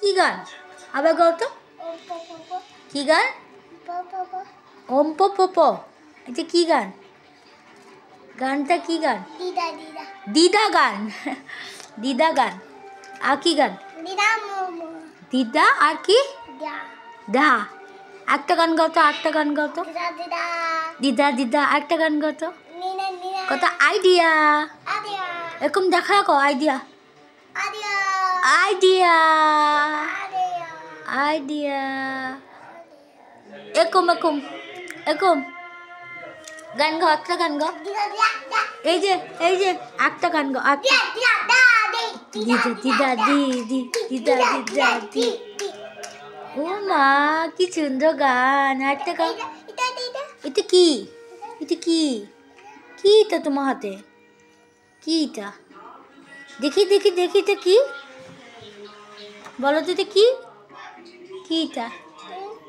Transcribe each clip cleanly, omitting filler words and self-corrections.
কি গান? আবার গাও তো। কি গান? ওম প প প। এটা কি গান? গানটা কি গান? দিদা গান। দিদা গান। আর কি গান? দিদা আর কি? দা। একটা গান গাও তো, একটা গান গাও তো। দিদা দিদা একটা গান গাও তো। কত আইডিয়া। এরকম দেখা রাখো আইডিয়া। আইডিয়া আইডিয়া এরকম এরকম এরকম গান গাও, একটা গান গাও। এই যে একটা গান গাও। দিদা দিদা দি দি দিদা দিদা দি। ও মা কি সুন্দর গান। একটা গান। এটা কি? এটা কি? কি এটা তোমার হাতে? কি এটা? দেখি দেখি দেখি এটা কি? বলো তো এটা কি? কি এটা?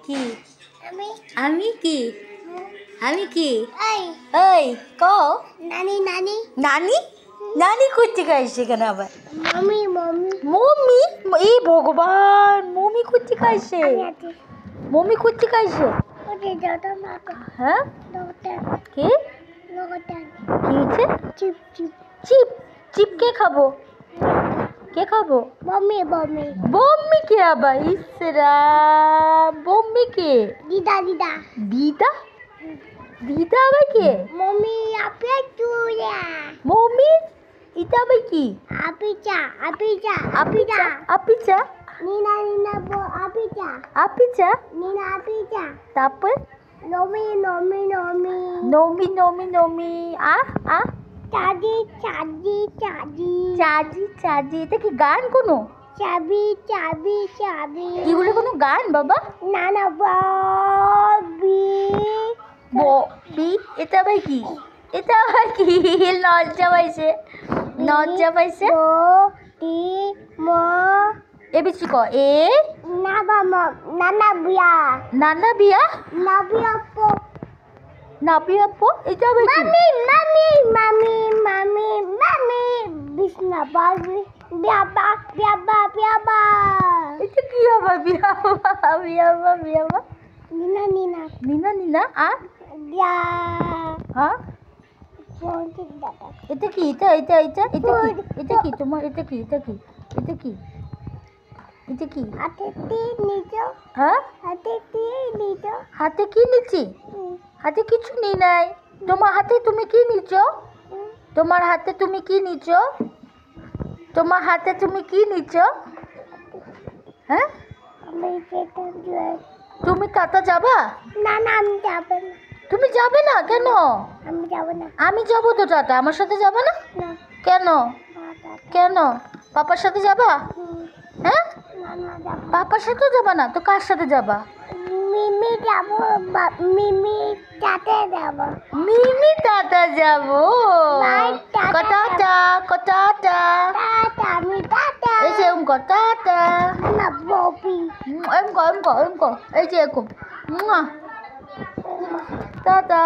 কি? আমি কি? আমি কি? এই কও। নানি নানি নানি নানি করতে গাইছে কেন আবার? Mummy mummy mummy. এই ভগবান, মম্মি করতে গাইছে। মম্মি করতে গাইছে। হ্যাঁ কি? কি হচ্ছে? চিপ চিপ চিপ চিপ কে খাবো? কে খাবো? মম্মি মম্মি মম্মি কে আবার? ইসরা মম্মি কে? দিদা দিদা দিদা দিদা আবার কে? মম্মি আপে তুইয়া মম্মি এটা আবার কি? আপিচা আপিচা আপিচা আপিচা নিনা নিনা বো আপিচা আপিচা নিনা আপিচা। তারপর নমি নমি নমি নমি নমি নমি আ আ চাজি চাজি চাজি চাজি চাজি। এটা কি গান কোনো? চাবি চাবি চাবি। এগুলো কোনো গান বাবা? না না ববি ববি। এটা আবার কি? এটা আবার কি? লজ্জা পাইছে লজ্জা পাইছে। টি ম এবিসি ক এ না বাবা নানা বিয়া নানা বিয়া নাবিয়া পো নাবিয়া পো। এটা আবার কি? মামি মামি মামি মামি মামি বিষ্ণা বাবি বিয়াবা বিয়াবা বিয়াবা। এটা কি আবার বিয়াবা বিয়াবা বিয়াবা? নিনা নিনা নিনা নিনা আর ইয়া হ্যাঁ। এটা কি? এটা এটা এটা এটা কি? এটা কি তোমার? এটা কি? এটা কি? এটা কি? এটা কি? হাতে কি নিচো? হ্যাঁ হাতে কি নিচো? হাতে কি নিচি? হাতে কিছু নেই নাই। তোমার হাতে তুমি কি নিচো? তোমার হাতে তুমি কি নিচো? তোমার হাতে তুমি কি নিচো? হ্যাঁ তুমি টাটা যাবা? না না আমি যাব না। তুমি যাবে না কেন? আমি যাব না। আমি যাব তো টাটা। আমার সাথে যাবে না? না। কেন? কেন? পাপার সাথে যাবা? হ্যাঁ পাপার সাথে যাবা না তো কার সাথে যাবা? মিমি যাব মিমি টাটা যাব মিমি টাটা যাব। টাটা টাটা টাটা আমি টাটা। এই যে এরকম কর টাটা না ববি এরকম কর এরকম কর এরকম কর। এই যে এরকম টাটা।